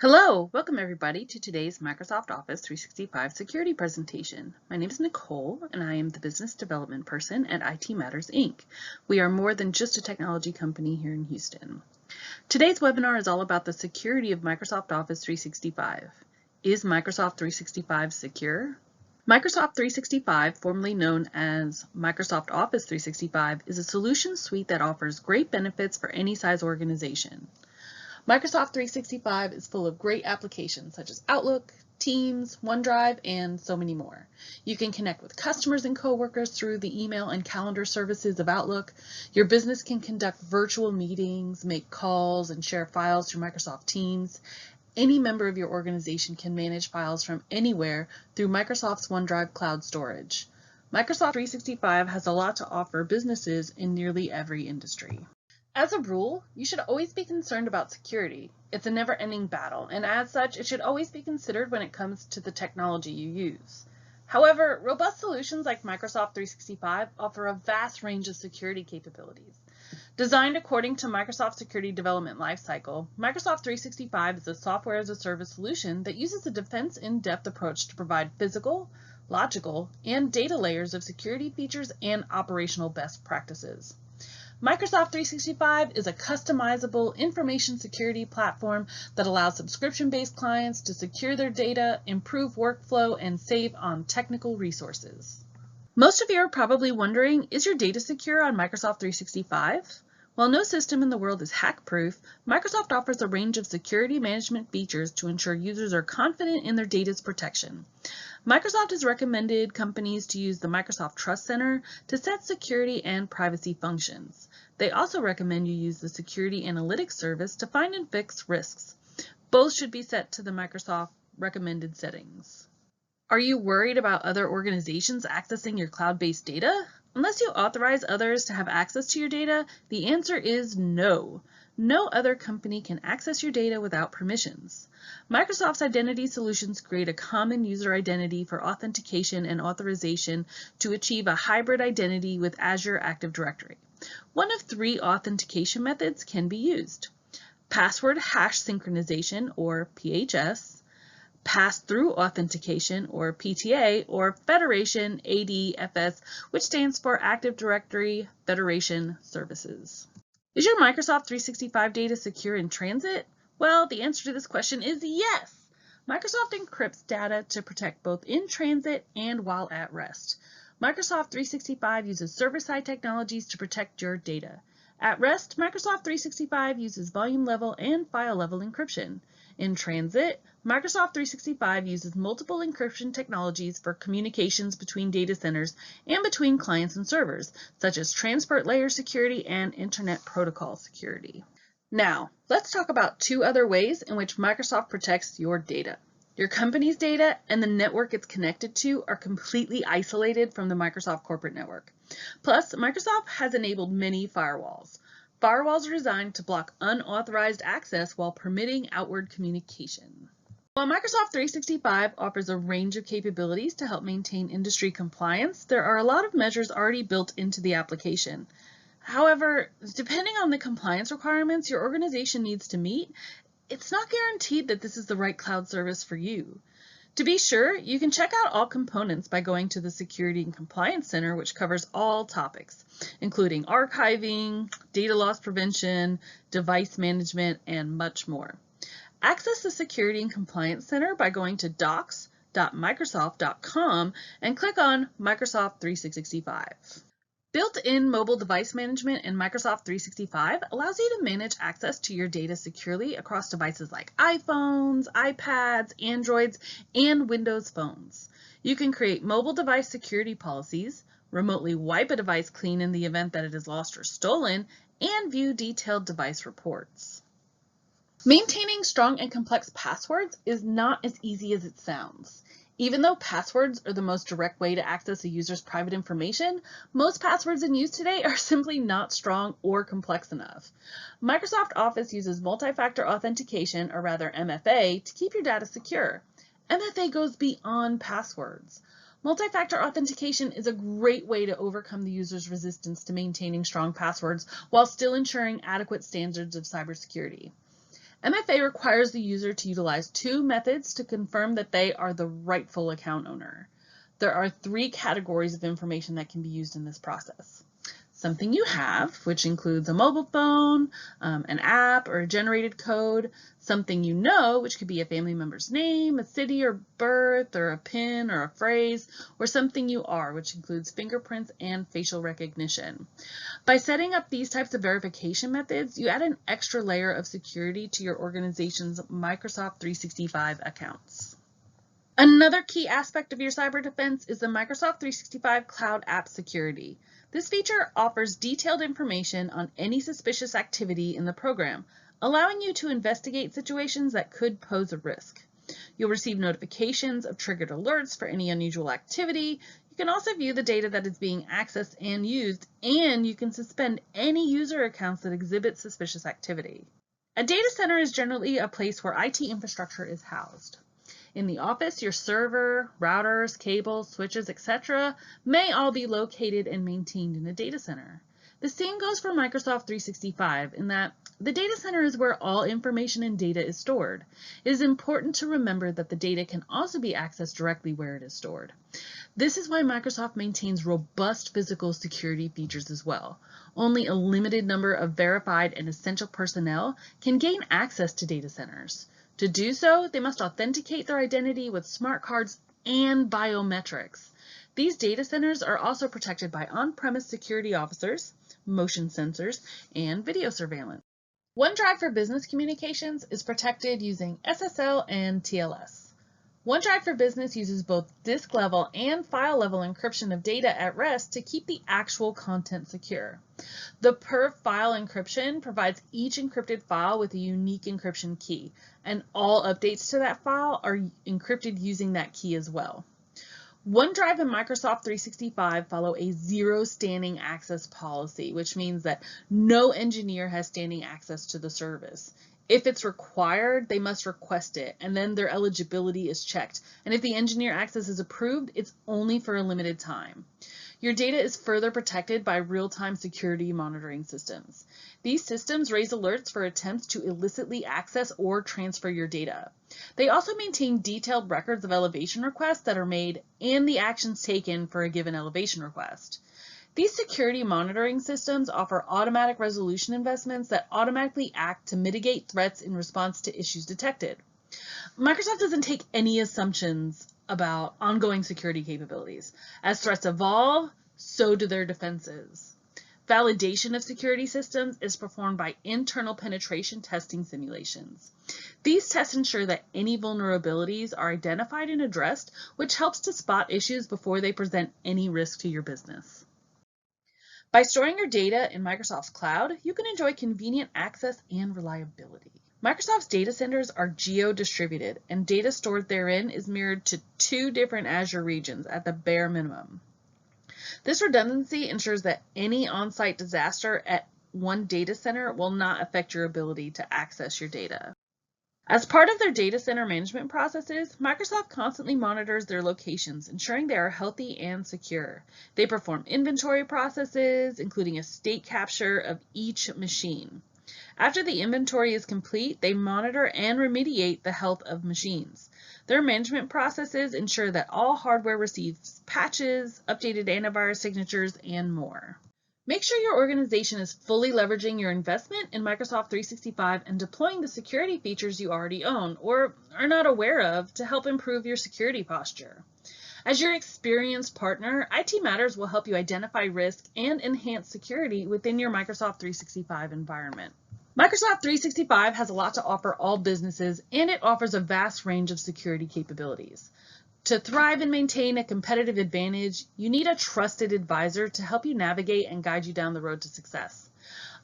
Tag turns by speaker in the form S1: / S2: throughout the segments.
S1: Hello, welcome everybody to today's Microsoft Office 365 security presentation. My name is Nicole and I am the business development person at IT Matters Inc. We are more than just a technology company here in Houston. Today's webinar is all about the security of Microsoft Office 365. Is Microsoft 365 secure? Microsoft 365, formerly known as Microsoft Office 365, is a solution suite that offers great benefits for any size organization. Microsoft 365 is full of great applications such as Outlook, Teams, OneDrive, and so many more. You can connect with customers and coworkers through the email and calendar services of Outlook. Your business can conduct virtual meetings, make calls, and share files through Microsoft Teams. Any member of your organization can manage files from anywhere through Microsoft's OneDrive cloud storage. Microsoft 365 has a lot to offer businesses in nearly every industry. As a rule, you should always be concerned about security. It's a never-ending battle, and as such, it should always be considered when it comes to the technology you use. However, robust solutions like Microsoft 365 offer a vast range of security capabilities. Designed according to Microsoft Security Development Lifecycle, Microsoft 365 is a software as a service solution that uses a defense in-depth approach to provide physical, logical, and data layers of security features and operational best practices. Microsoft 365 is a customizable information security platform that allows subscription-based clients to secure their data, improve workflow, and save on technical resources. Most of you are probably wondering, is your data secure on Microsoft 365? While no system in the world is hack-proof, Microsoft offers a range of security management features to ensure users are confident in their data's protection. Microsoft has recommended companies to use the Microsoft Trust Center to set security and privacy functions. They also recommend you use the Security Analytics service to find and fix risks. Both should be set to the Microsoft recommended settings. Are you worried about other organizations accessing your cloud-based data? Unless you authorize others to have access to your data, the answer is no. No other company can access your data without permissions. Microsoft's identity solutions create a common user identity for authentication and authorization to achieve a hybrid identity with Azure Active Directory. One of three authentication methods can be used: password hash synchronization, or PHS, pass-through authentication, or PTA, or Federation ADFS, which stands for Active Directory Federation Services. Is your Microsoft 365 data secure in transit? Well, the answer to this question is yes. Microsoft encrypts data to protect both in transit and while at rest. Microsoft 365 uses server-side technologies to protect your data. At rest, Microsoft 365 uses volume level and file level encryption. In transit, Microsoft 365 uses multiple encryption technologies for communications between data centers and between clients and servers, such as transport layer security and Internet Protocol security. Now, let's talk about two other ways in which Microsoft protects your data. Your company's data and the network it's connected to are completely isolated from the Microsoft corporate network. Plus, Microsoft has enabled many firewalls. Firewalls are designed to block unauthorized access while permitting outward communication. While Microsoft 365 offers a range of capabilities to help maintain industry compliance, there are a lot of measures already built into the application. However, depending on the compliance requirements your organization needs to meet, it's not guaranteed that this is the right cloud service for you. To be sure, you can check out all components by going to the Security and Compliance Center, which covers all topics, including archiving, data loss prevention, device management, and much more. Access the Security and Compliance Center by going to docs.microsoft.com and click on Microsoft 365. Built-in mobile device management in Microsoft 365 allows you to manage access to your data securely across devices like iPhones, iPads, Androids, and Windows phones. You can create mobile device security policies, remotely wipe a device clean in the event that it is lost or stolen, and view detailed device reports. Maintaining strong and complex passwords is not as easy as it sounds. Even though passwords are the most direct way to access a user's private information, most passwords in use today are simply not strong or complex enough. Microsoft Office uses multi-factor authentication, or rather MFA, to keep your data secure. MFA goes beyond passwords. Multi-factor authentication is a great way to overcome the user's resistance to maintaining strong passwords while still ensuring adequate standards of cybersecurity. MFA requires the user to utilize two methods to confirm that they are the rightful account owner. There are three categories of information that can be used in this process. Something you have, which includes a mobile phone, an app, or a generated code. Something you know, which could be a family member's name, a city or birth, or a PIN or a phrase, or something you are, which includes fingerprints and facial recognition. By setting up these types of verification methods, you add an extra layer of security to your organization's Microsoft 365 accounts. Another key aspect of your cyber defense is the Microsoft 365 Cloud App Security. This feature offers detailed information on any suspicious activity in the program, allowing you to investigate situations that could pose a risk. You'll receive notifications of triggered alerts for any unusual activity. You can also view the data that is being accessed and used, and you can suspend any user accounts that exhibit suspicious activity. A data center is generally a place where IT infrastructure is housed. In the office, your server, routers, cables, switches, etc. may all be located and maintained in a data center. The same goes for Microsoft 365 in that the data center is where all information and data is stored. It is important to remember that the data can also be accessed directly where it is stored. This is why Microsoft maintains robust physical security features as well. Only a limited number of verified and essential personnel can gain access to data centers. To do so, they must authenticate their identity with smart cards and biometrics. These data centers are also protected by on-premise security officers, motion sensors, and video surveillance. OneDrive for Business Communications is protected using SSL and TLS. OneDrive for Business uses both disk level and file level encryption of data at rest to keep the actual content secure. The per file encryption provides each encrypted file with a unique encryption key, and all updates to that file are encrypted using that key as well. OneDrive and Microsoft 365 follow a zero standing access policy, which means that no engineer has standing access to the service. If it's required, they must request it, and then their eligibility is checked. And if the engineer access is approved, it's only for a limited time. Your data is further protected by real-time security monitoring systems. These systems raise alerts for attempts to illicitly access or transfer your data. They also maintain detailed records of elevation requests that are made and the actions taken for a given elevation request. These security monitoring systems offer automatic resolution investments that automatically act to mitigate threats in response to issues detected. Microsoft doesn't take any assumptions about ongoing security capabilities. As threats evolve, so do their defenses. Validation of security systems is performed by internal penetration testing simulations. These tests ensure that any vulnerabilities are identified and addressed, which helps to spot issues before they present any risk to your business. By storing your data in Microsoft's cloud, you can enjoy convenient access and reliability. Microsoft's data centers are geo-distributed, and data stored therein is mirrored to 2 different Azure regions at the bare minimum. This redundancy ensures that any on-site disaster at one data center will not affect your ability to access your data. As part of their data center management processes, Microsoft constantly monitors their locations, ensuring they are healthy and secure. They perform inventory processes, including a state capture of each machine. After the inventory is complete, they monitor and remediate the health of machines. Their management processes ensure that all hardware receives patches, updated antivirus signatures, and more. Make sure your organization is fully leveraging your investment in Microsoft 365 and deploying the security features you already own or are not aware of to help improve your security posture. As your experienced partner, IT Matters will help you identify risk and enhance security within your Microsoft 365 environment. Microsoft 365 has a lot to offer all businesses, and it offers a vast range of security capabilities. To thrive and maintain a competitive advantage, you need a trusted advisor to help you navigate and guide you down the road to success.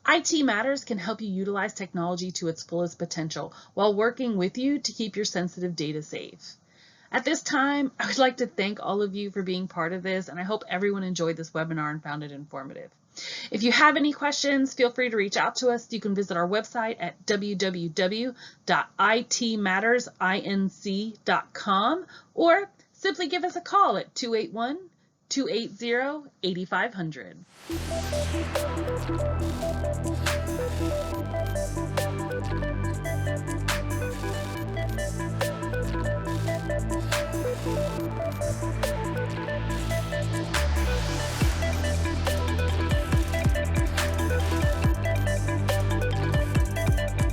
S1: IT Matters can help you utilize technology to its fullest potential while working with you to keep your sensitive data safe. At this time, I would like to thank all of you for being part of this, and I hope everyone enjoyed this webinar and found it informative. If you have any questions, feel free to reach out to us. You can visit our website at www.itmattersinc.com or simply give us a call at 281-280-8500.